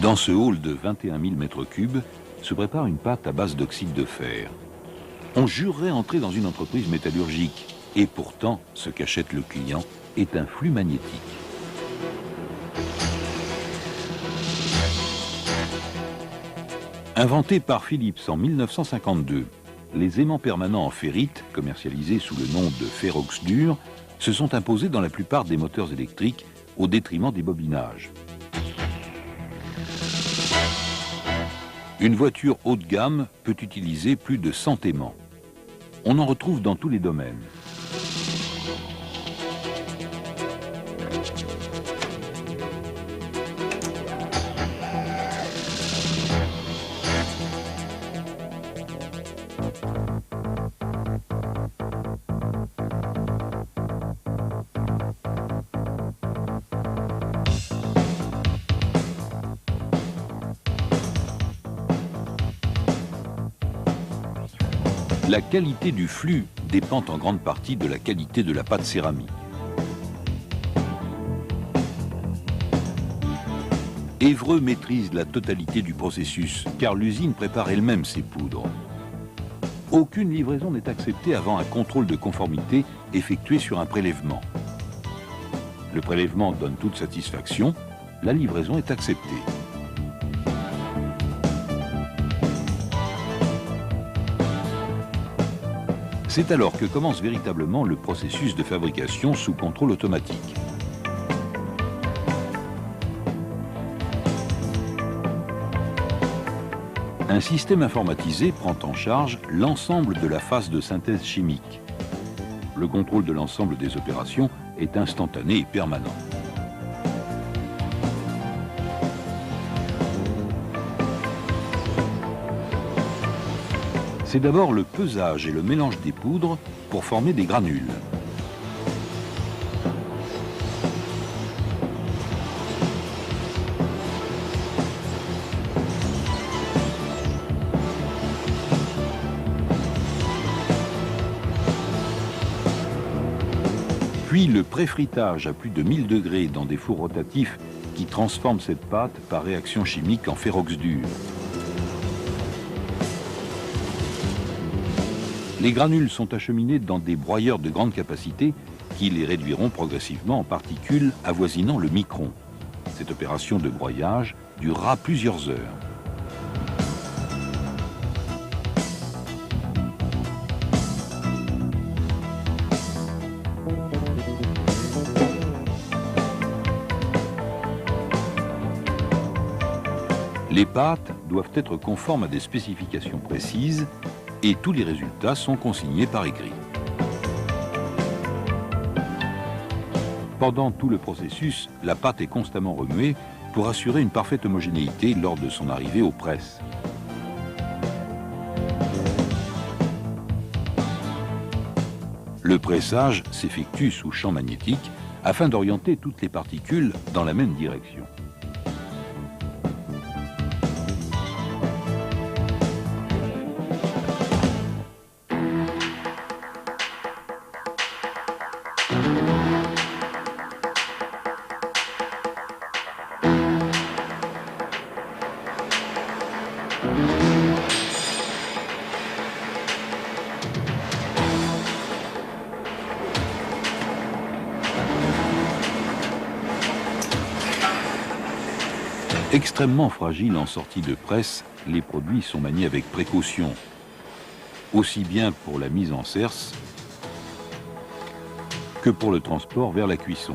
Dans ce hall de 21 000 m3 se prépare une pâte à base d'oxyde de fer. On jurerait entrer dans une entreprise métallurgique. Et pourtant, ce qu'achète le client est un flux magnétique. Inventés par Philips en 1952, les aimants permanents en ferrite, commercialisés sous le nom de Ferrox dur, se sont imposés dans la plupart des moteurs électriques au détriment des bobinages. Une voiture haut de gamme peut utiliser plus de 100 aimants. On en retrouve dans tous les domaines. La qualité du flux dépend en grande partie de la qualité de la pâte céramique. Évreux maîtrise la totalité du processus, car l'usine prépare elle-même ses poudres. Aucune livraison n'est acceptée avant un contrôle de conformité effectué sur un prélèvement. Le prélèvement donne toute satisfaction, la livraison est acceptée. C'est alors que commence véritablement le processus de fabrication sous contrôle automatique. Un système informatisé prend en charge l'ensemble de la phase de synthèse chimique. Le contrôle de l'ensemble des opérations est instantané et permanent. C'est d'abord le pesage et le mélange des poudres pour former des granules. Puis le préfritage à plus de 1000 degrés dans des fours rotatifs qui transforment cette pâte par réaction chimique en Ferrox dur. Les granules sont acheminés dans des broyeurs de grande capacité qui les réduiront progressivement en particules avoisinant le micron. Cette opération de broyage durera plusieurs heures. Les pâtes doivent être conformes à des spécifications précises et tous les résultats sont consignés par écrit. Pendant tout le processus, la pâte est constamment remuée pour assurer une parfaite homogénéité lors de son arrivée aux presses. Le pressage s'effectue sous champ magnétique afin d'orienter toutes les particules dans la même direction. Extrêmement fragiles en sortie de presse, les produits sont maniés avec précaution, aussi bien pour la mise en serce que pour le transport vers la cuisson.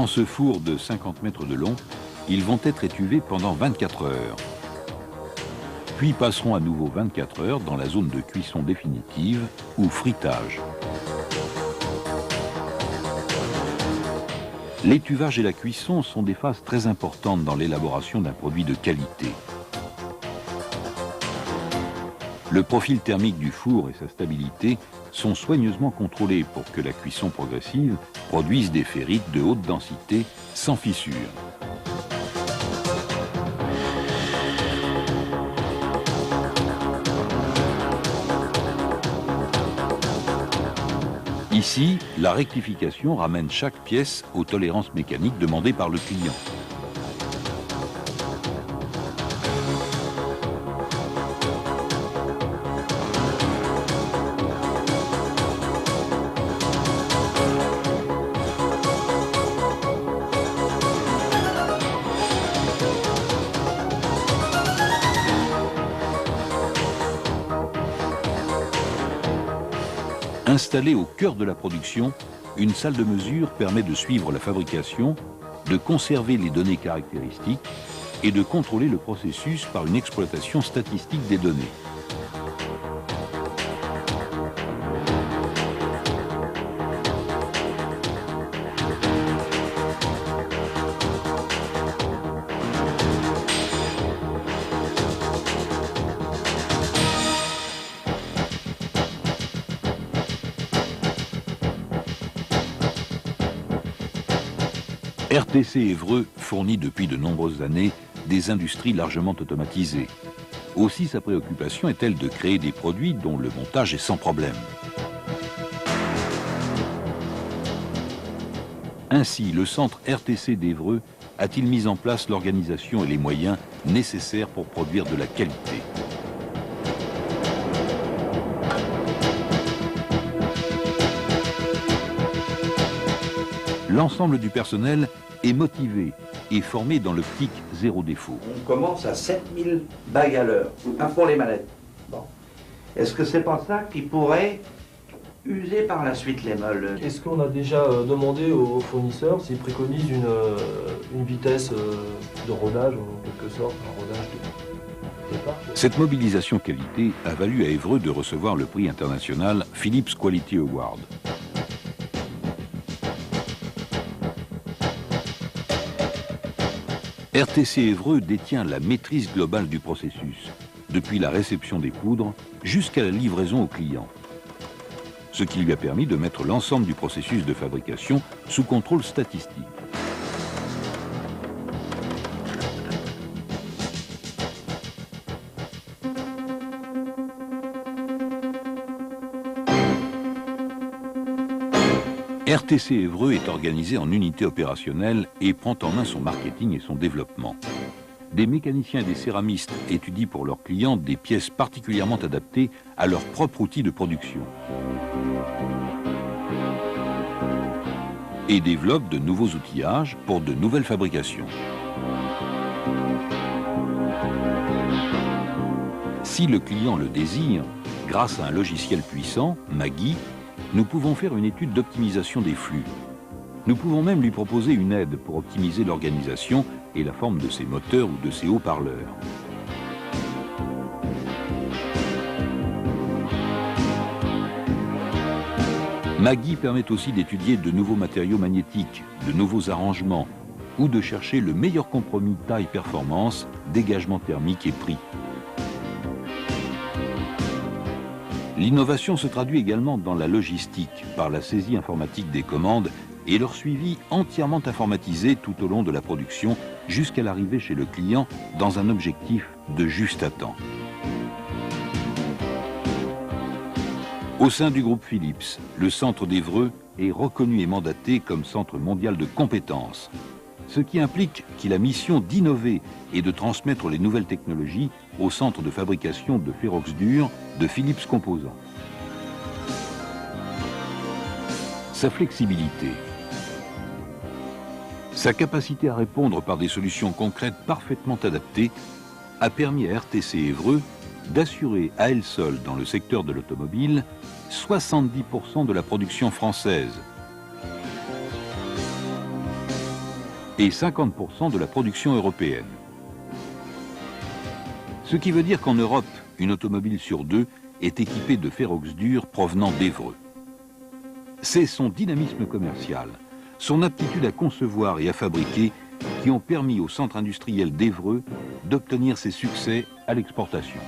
Dans ce four de 50 mètres de long, ils vont être étuvés pendant 24 heures. Puis passeront à nouveau 24 heures dans la zone de cuisson définitive ou fritage. L'étuvage et la cuisson sont des phases très importantes dans l'élaboration d'un produit de qualité. Le profil thermique du four et sa stabilité sont soigneusement contrôlés pour que la cuisson progressive produise des ferrites de haute densité sans fissure. Ici, la rectification ramène chaque pièce aux tolérances mécaniques demandées par le client. Installée au cœur de la production, une salle de mesure permet de suivre la fabrication, de conserver les données caractéristiques et de contrôler le processus par une exploitation statistique des données. RTC Évreux fournit depuis de nombreuses années des industries largement automatisées. Aussi, sa préoccupation est-elle de créer des produits dont le montage est sans problème. Ainsi, le centre RTC d'Évreux a-t-il mis en place l'organisation et les moyens nécessaires pour produire de la qualité. L'ensemble du personnel est motivé et formé dans l'optique zéro défaut. On commence à 7000 bagues à l'heure, pour les mallettes. Bon. Est-ce que c'est pas ça qui pourrait user par la suite les meules? Est-ce qu'on a déjà demandé aux fournisseurs s'ils préconisent une vitesse de rodage, en quelque sorte, un rodage de départ? Cette mobilisation qualité a valu à Évreux de recevoir le prix international Philips Quality Award. RTC Évreux détient la maîtrise globale du processus, depuis la réception des poudres jusqu'à la livraison au client. Ce qui lui a permis de mettre l'ensemble du processus de fabrication sous contrôle statistique. RTC Évreux est organisé en unités opérationnelles et prend en main son marketing et son développement. Des mécaniciens et des céramistes étudient pour leurs clients des pièces particulièrement adaptées à leur propre outil de production. Et développent de nouveaux outillages pour de nouvelles fabrications. Si le client le désire, grâce à un logiciel puissant, Maggi, nous pouvons faire une étude d'optimisation des flux. Nous pouvons même lui proposer une aide pour optimiser l'organisation et la forme de ses moteurs ou de ses haut-parleurs. Maggi permet aussi d'étudier de nouveaux matériaux magnétiques, de nouveaux arrangements, ou de chercher le meilleur compromis taille-performance, dégagement thermique et prix. L'innovation se traduit également dans la logistique, par la saisie informatique des commandes et leur suivi entièrement informatisé tout au long de la production jusqu'à l'arrivée chez le client dans un objectif de juste à temps. Au sein du groupe Philips, le centre d'Évreux est reconnu et mandaté comme centre mondial de compétences, ce qui implique qu'il a mission d'innover et de transmettre les nouvelles technologies au centre de fabrication de ferroxdur de Philips Composants. Sa flexibilité, sa capacité à répondre par des solutions concrètes parfaitement adaptées a permis à RTC Évreux d'assurer à elle seule dans le secteur de l'automobile 70% de la production française et 50% de la production européenne. Ce qui veut dire qu'en Europe, une automobile sur deux est équipée de ferroxdur provenant d'Évreux. C'est son dynamisme commercial, son aptitude à concevoir et à fabriquer qui ont permis au centre industriel d'Évreux d'obtenir ses succès à l'exportation.